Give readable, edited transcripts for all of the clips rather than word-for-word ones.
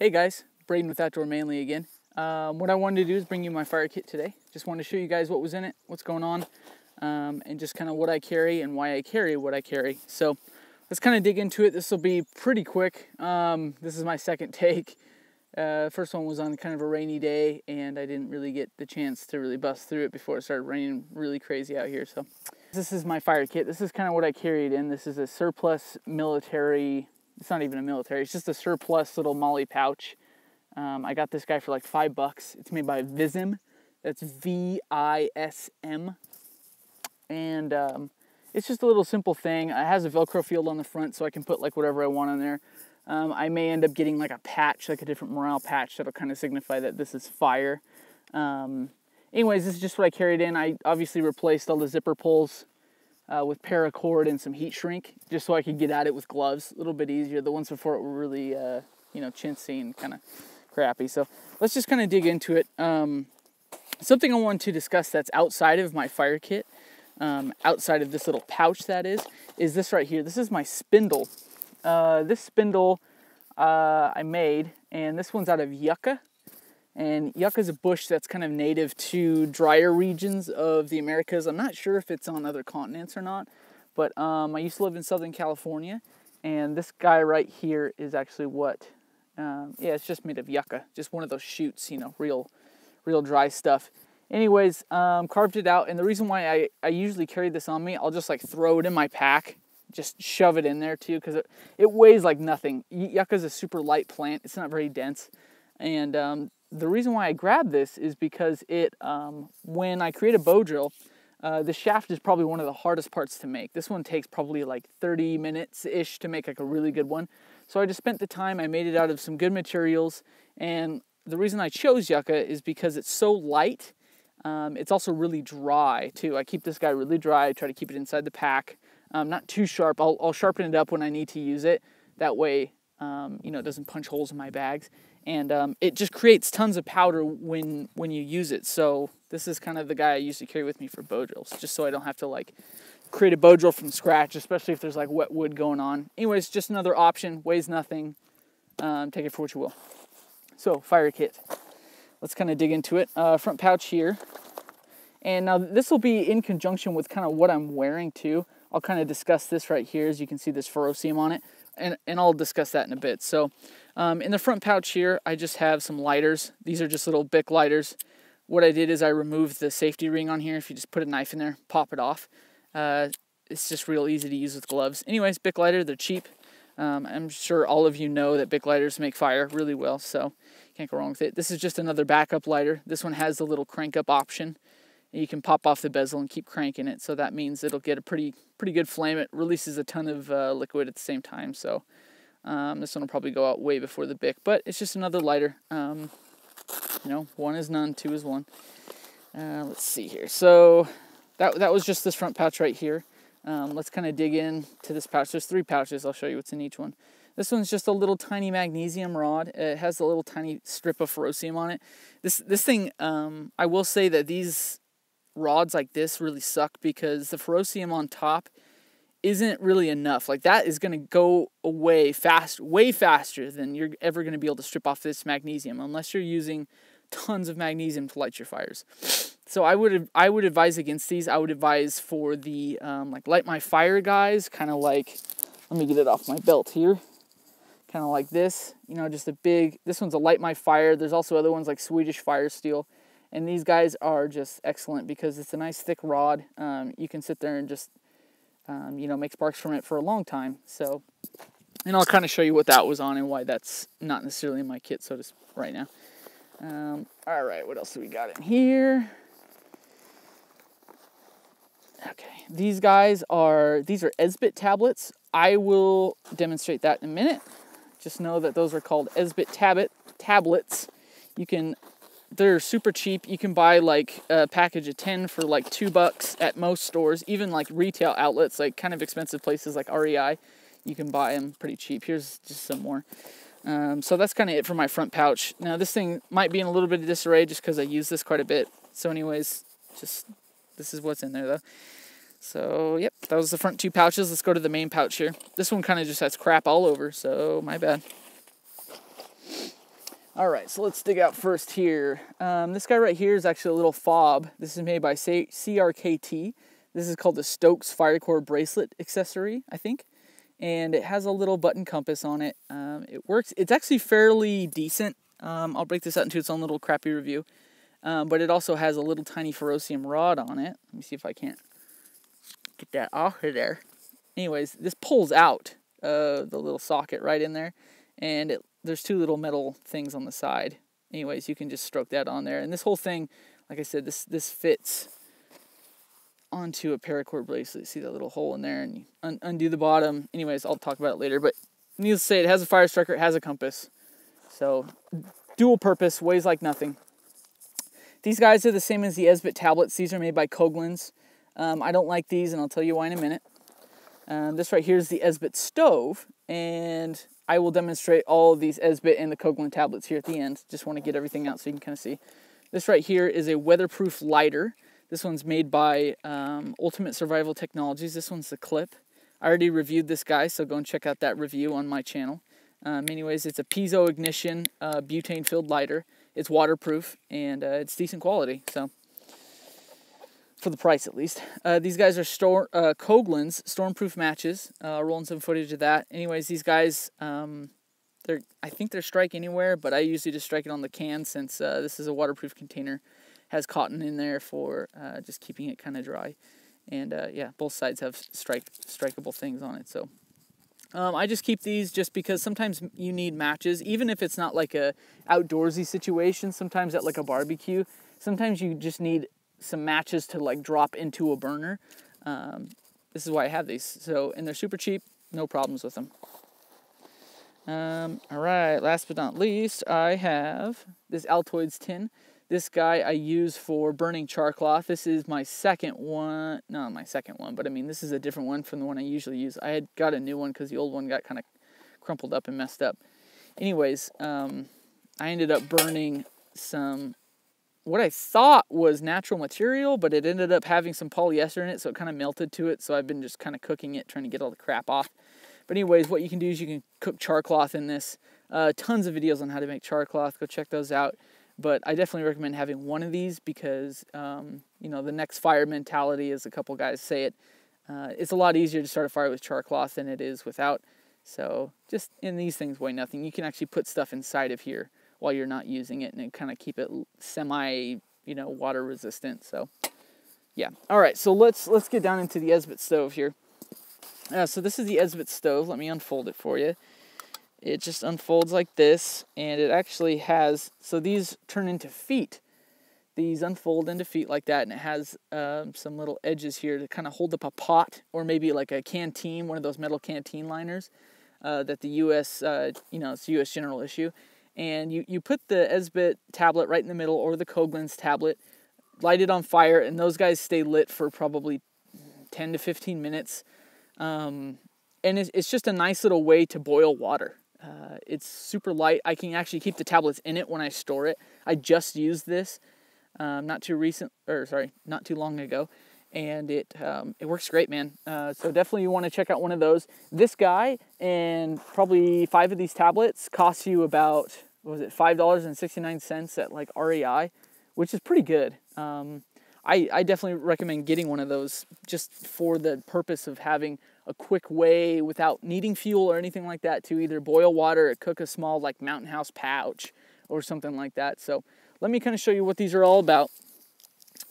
Hey guys, Braden with Outdoor Manly again. What I wanted to do is bring you my fire kit today. Just wanted to show you guys what was in it, what's going on, and just kind of what I carry and why I carry what I carry. So let's kind of dig into it. This will be pretty quick. This is my second take. First one was on kind of a rainy day, and I didn't really get the chance to really bust through it before it started raining really crazy out here. So this is my fire kit. This is kind of what I carried in. This is a surplus military. It's not even a military, it's just a surplus little molle pouch. I got this guy for like $5. It's made by Vism. That's V-I-S-M. And it's just a little simple thing. It has a Velcro field on the front, so I can put like whatever I want on there. I may end up getting like a patch, like a different morale patch that'll kind of signify that this is fire. Anyways, this is just what I carried in. I obviously replaced all the zipper pulls with paracord and some heat shrink, just so I could get at it with gloves. A little bit easier. The ones before it were really, chintzy and kind of crappy. So let's just kind of dig into it. Something I want to discuss that's outside of my fire kit, outside of this little pouch that is this right here. This is my spindle. This spindle I made, and this one's out of yucca. And yucca is a bush that's kind of native to drier regions of the Americas. I'm not sure if it's on other continents or not, but I used to live in Southern California, and this guy right here is actually what, it's just made of yucca, just one of those shoots, real dry stuff. Anyways, carved it out, and the reason why I usually carry this on me, I'll just like throw it in my pack, just shove it in there too, because it weighs like nothing. Yucca is a super light plant. It's not very dense, and the reason why I grabbed this is because when I create a bow drill, the shaft is probably one of the hardest parts to make. This one takes probably like 30 minutes-ish to make like a really good one. So I just spent the time, I made it out of some good materials, and the reason I chose yucca is because it's so light. It's also really dry too. I keep this guy really dry, I try to keep it inside the pack. Not too sharp, I'll sharpen it up when I need to use it. That way, it doesn't punch holes in my bags. And it just creates tons of powder when you use it. So this is kind of the guy I usually carry with me for bow drills, just so I don't have to like create a bow drill from scratch, especially if there's like wet wood going on. Anyways, just another option, weighs nothing. Take it for what you will. So fire kit, let's kind of dig into it. Front pouch here. And now this will be in conjunction with kind of what I'm wearing too. I'll kind of discuss this right here, as you can see this ferrocerium on it. And I'll discuss that in a bit. So in the front pouch here, I just have some lighters. These are just little Bic lighters. What I did is I removed the safety ring on here. If you just put a knife in there, pop it off. It's just real easy to use with gloves. Anyways, Bic lighter, they're cheap. I'm sure all of you know that Bic lighters make fire really well, so can't go wrong with it. This is just another backup lighter. This one has the little crank up option. You can pop off the bezel and keep cranking it, so that means it'll get a pretty good flame. It releases a ton of liquid at the same time, so this one will probably go out way before the Bic, but it's just another lighter. One is none, two is one. Let's see here. So that was just this front pouch right here. Let's kind of dig into this pouch. There's 3 pouches. I'll show you what's in each one. This one's just a little tiny magnesium rod. It has a little tiny strip of ferrocerium on it. This thing, I will say that these rods like this really suck because the ferrocerium on top isn't really enough. Like that is going to go away way faster than you're ever going to be able to strip off this magnesium, unless you're using tons of magnesium to light your fires. So I would advise against these. I would advise for the like light my fire guys, kind of like, let me get it off my belt here, kind of like this, just this one's a light my fire. There's also other ones like Swedish Fire Steel. And these guys are just excellent because it's a nice thick rod. You can sit there and just, make sparks from it for a long time. So, and I'll kind of show you what that was on and why that's not necessarily in my kit, so to speak, right now. All right, what else do we got in here? Okay, these are Esbit tablets. I will demonstrate that in a minute. Just know that those are called Esbit tablets. They're super cheap. You can buy like a package of 10 for like $2 at most stores, even like retail outlets, like kind of expensive places like REI. You can buy them pretty cheap. Here's just some more. So that's kind of it for my front pouch. Now this thing might be in a little bit of disarray just because I use this quite a bit. So anyways, this is what's in there though. So yep, that was the front 2 pouches. Let's go to the main pouch here. This one kind of just has crap all over, so my bad. All right, so let's dig out first here. This guy right here is actually a little fob. This is made by CRKT. This is called the Stokes Fire Core Bracelet Accessory, I think. And it has a little button compass on it. It works. It's actually fairly decent. I'll break this out into its own little crappy review. But it also has a little tiny ferrocium rod on it. Let me see if I can't get that off of there. Anyways, this pulls out the little socket right in there. And there's two little metal things on the side. Anyways, you can just stroke that on there. And this whole thing, like I said, this fits onto a paracord bracelet. See that little hole in there, and you undo the bottom. Anyways, I'll talk about it later. But needless to say, it has a fire striker, it has a compass. So dual purpose, weighs like nothing. These guys are the same as the Esbit tablets. These are made by Koglins. I don't like these, and I'll tell you why in a minute. This right here is the Esbit stove, and I will demonstrate all of these Esbit and the Koglin tablets here at the end. Just want to get everything out so you can kind of see. This right here is a weatherproof lighter. This one's made by Ultimate Survival Technologies. This one's the clip. I already reviewed this guy, so go and check out that review on my channel. Anyways, it's a piezo ignition butane-filled lighter. It's waterproof, and it's decent quality, so for the price at least. These guys are Koglin's Stormproof matches. Rolling some footage of that. Anyways, these guys, I think they're strike anywhere, but I usually just strike it on the can since this is a waterproof container. Has cotton in there for just keeping it kind of dry. And yeah, both sides have strikeable things on it. So I just keep these just because sometimes you need matches, even if it's not like a outdoorsy situation. Sometimes at like a barbecue, sometimes you just need some matches to like drop into a burner. This is why I have these. So, and they're super cheap, no problems with them. All right, last but not least, I have this Altoids tin. This guy I use for burning char cloth. This is my second one. Not my second one, but I mean, this is a different one from the one I usually use. I had got a new one because the old one got kind of crumpled up and messed up. Anyways, I ended up burning some, what I thought was natural material, but it ended up having some polyester in it, so it kind of melted to it. So I've been just kind of cooking it, trying to get all the crap off. But anyways, what you can do is you can cook char cloth in this. Tons of videos on how to make char cloth. Go check those out. But I definitely recommend having one of these because, you know, the next fire mentality, as a couple guys say it, it's a lot easier to start a fire with char cloth than it is without. So just, and these things weigh nothing. You can actually put stuff inside of here while you're not using it and kind of keep it semi, you know, water resistant. So yeah. All right. So let's get down into the Esbit stove here. So this is the Esbit stove. Let me unfold it for you. It just unfolds like this, and it actually has, so these turn into feet. These unfold into feet like that, and it has some little edges here to kind of hold up a pot, or maybe like a canteen, one of those metal canteen liners that the U.S., you know, it's U.S. general issue. And you put the Esbit tablet right in the middle, or the Koglin's tablet, light it on fire, and those guys stay lit for probably 10 to 15 minutes. And it's just a nice little way to boil water. It's super light. I can actually keep the tablets in it when I store it. I just used this not too long ago, and it works great, man. So definitely you want to check out one of those. This guy and probably 5 of these tablets cost you about, what was it, $5.69 at like REI, which is pretty good. I definitely recommend getting one of those just for the purpose of having a quick way without needing fuel or anything like that to either boil water or cook a small like Mountain House pouch or something like that. So let me kind of show you what these are all about.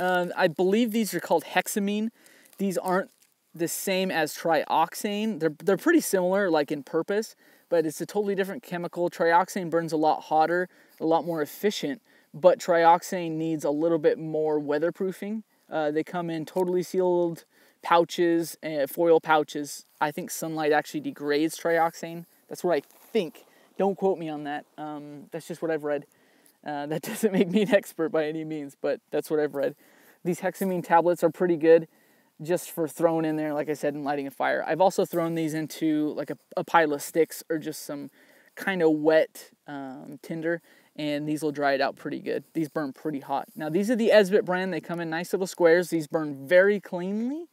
I believe these are called hexamine. These aren't the same as trioxane. They're pretty similar like in purpose, but it's a totally different chemical. Trioxane burns a lot hotter, a lot more efficient, but trioxane needs a little bit more weatherproofing. They come in totally sealed pouches, foil pouches. I think sunlight actually degrades trioxane. That's what I think. Don't quote me on that. That's just what I've read. That doesn't make me an expert by any means, but that's what I've read. These hexamine tablets are pretty good just for throwing in there, like I said, and lighting a fire. I've also thrown these into like a pile of sticks or just some kind of wet tinder, and these will dry it out pretty good. These burn pretty hot. Now, these are the Esbit brand. They come in nice little squares. These burn very cleanly.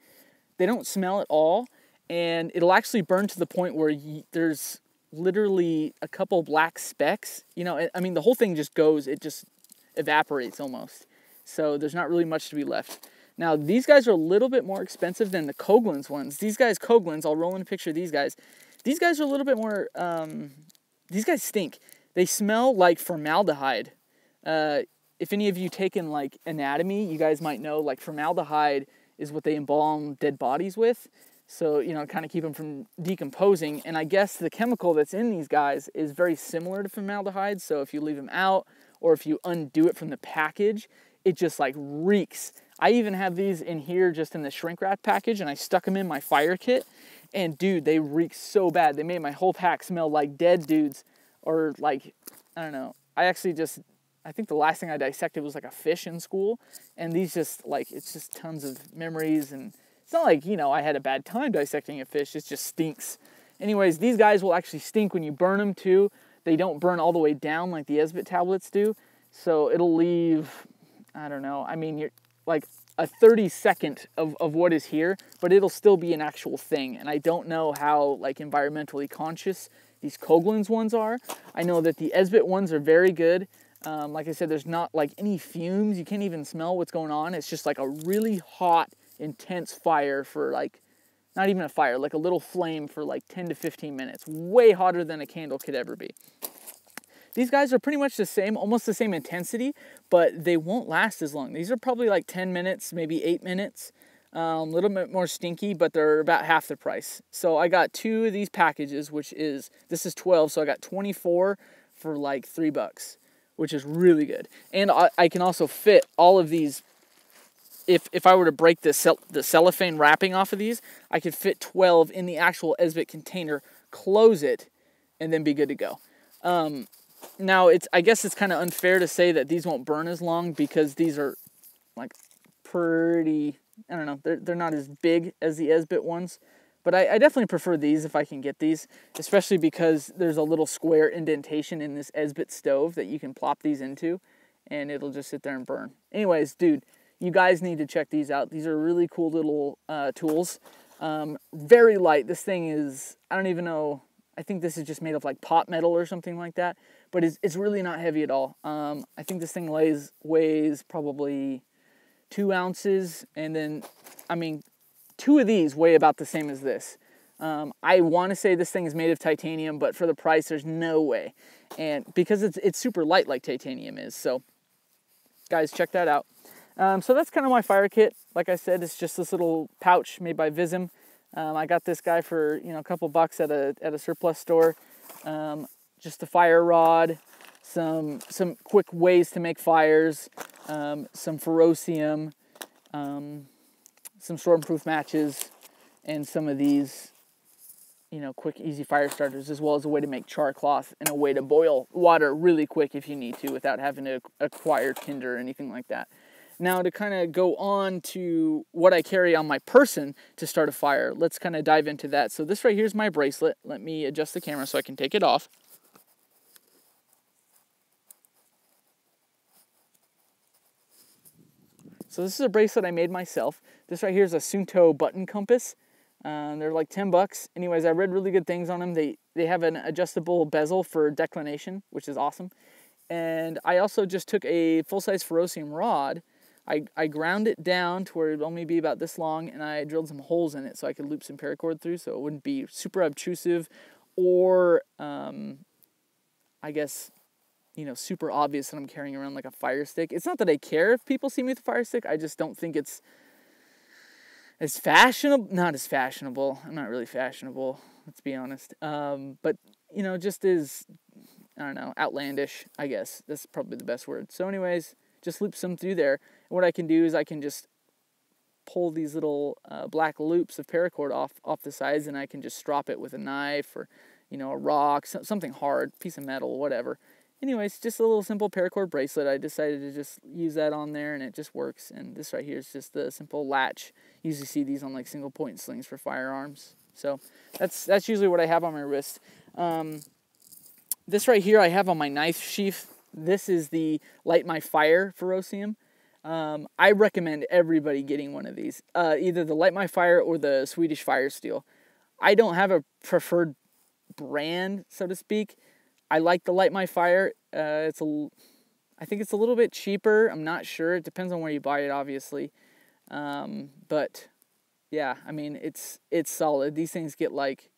They don't smell at all, and it'll actually burn to the point where there's literally a couple black specks. You know, I mean, the whole thing just goes, it just evaporates almost. So there's not really much to be left. Now, these guys are a little bit more expensive than the Koglins ones. These guys, Koglins, I'll roll in a picture of these guys. These guys are a little bit more, these guys stink. They smell like formaldehyde. If any of you taken like anatomy, you guys might know like formaldehyde is what they embalm dead bodies with. So, you know, kind of keep them from decomposing. And I guess the chemical that's in these guys is very similar to formaldehyde. So if you leave them out or if you undo it from the package, it just like reeks. I even have these in here just in the shrink wrap package, and I stuck them in my Firekit. And dude, they reek so bad. They made my whole pack smell like dead dudes, or like, I don't know. I think the last thing I dissected was like a fish in school. And these just like, it's just tons of memories. And it's not like, you know, I had a bad time dissecting a fish. It just stinks. Anyways, these guys will actually stink when you burn them too. They don't burn all the way down like the Esbit tablets do. So it'll leave, I don't know. I mean, you're like a 32nd of what is here, but it'll still be an actual thing. And I don't know how like environmentally conscious these Koglins ones are. I know that the Esbit ones are very good. Like I said, there's not like any fumes. You can't even smell what's going on. It's just like a really hot, intense fire for like, not even a fire, like a little flame for like 10 to 15 minutes. Way hotter than a candle could ever be. These guys are pretty much the same, almost the same intensity, but they won't last as long. These are probably like 10 minutes, maybe 8 minutes. A little bit more stinky, but they're about half the price. So I got 2 of these packages, this is 12, so I got 24 for like $3, which is really good. And I can also fit all of these. If I were to break the cellophane wrapping off of these, I could fit 12 in the actual Esbit container, close it, and then be good to go. Now, I guess it's kind of unfair to say that these won't burn as long because these are like pretty, I don't know, they're not as big as the Esbit ones. But I definitely prefer these if I can get these, especially because there's a little square indentation in this Esbit stove that you can plop these into, and it'll just sit there and burn. Anyways, dude, you guys need to check these out. These are really cool little tools. Very light. This thing is, I don't even know, I think this is just made of like pot metal or something like that, but it's really not heavy at all. I think this thing weighs probably 2 ounces, and then, I mean, 2 of these weigh about the same as this. I want to say this thing is made of titanium, but for the price, there's no way. And because it's super light like titanium is. So, guys, check that out. So that's kind of my Firekit. Like I said, it's just this little pouch made by Vism. I got this guy for, you know, a couple bucks at a surplus store. Just a fire rod, some quick ways to make fires, some ferrocium, some stormproof matches, and some of these, you know, quick, easy fire starters, as well as a way to make char cloth and a way to boil water really quick if you need to without having to acquire tinder or anything like that. Now, to kind of go on to what I carry on my person to start a fire, let's kind of dive into that. So this right here is my bracelet. Let me adjust the camera so I can take it off. So this is a bracelet I made myself. This right here is a Sunto button compass. They're like 10 bucks. Anyways, I read really good things on them. They have an adjustable bezel for declination, which is awesome. And I also just took a full-size ferrocium rod. I ground it down to where it would only be about this long, and I drilled some holes in it so I could loop some paracord through so it wouldn't be super obtrusive or, I guess, you know, super obvious that I'm carrying around like a fire stick. It's not that I care if people see me with a fire stick. I just don't think it's as fashionable. Not as fashionable. I'm not really fashionable, let's be honest. But, you know, just as, I don't know, outlandish, I guess. That's probably the best word. So anyways, just loop some through there. And what I can do is I can just pull these little black loops of paracord off the sides, and I can just strop it with a knife or, you know, a rock, something hard, piece of metal, whatever. Anyways, just a little simple paracord bracelet. I decided to just use that on there, and it just works. And this right here is just the simple latch. You usually see these on like single point slings for firearms. So that's usually what I have on my wrist. This right here I have on my knife sheath. This is the Light My Fire ferrocium. I recommend everybody getting one of these. Either the Light My Fire or the Swedish Fire Steel. I don't have a preferred brand, so to speak. I like the Light My Fire. I think it's a little bit cheaper. I'm not sure. It depends on where you buy it, obviously. But yeah, I mean, it's solid. These things get like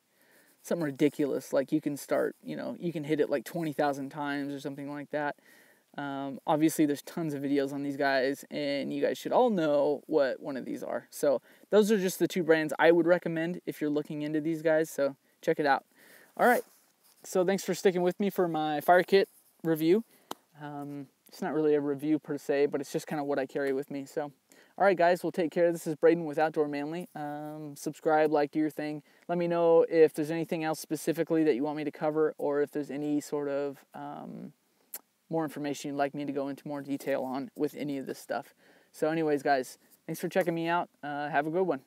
something ridiculous. Like you can start, you can hit it like 20,000 times or something like that. Obviously there's tons of videos on these guys, and you guys should all know what one of these are. So those are just the two brands I would recommend if you're looking into these guys. So check it out. All right. So thanks for sticking with me for my Firekit review. It's not really a review per se, but it's just kind of what I carry with me. So, all right, guys, we'll take care. This is Braden with Outdoor Manly. Subscribe, like, do your thing. Let me know if there's anything else specifically that you want me to cover, or if there's any sort of more information you'd like me to go into more detail on with any of this stuff. So anyways, guys, thanks for checking me out. Have a good one.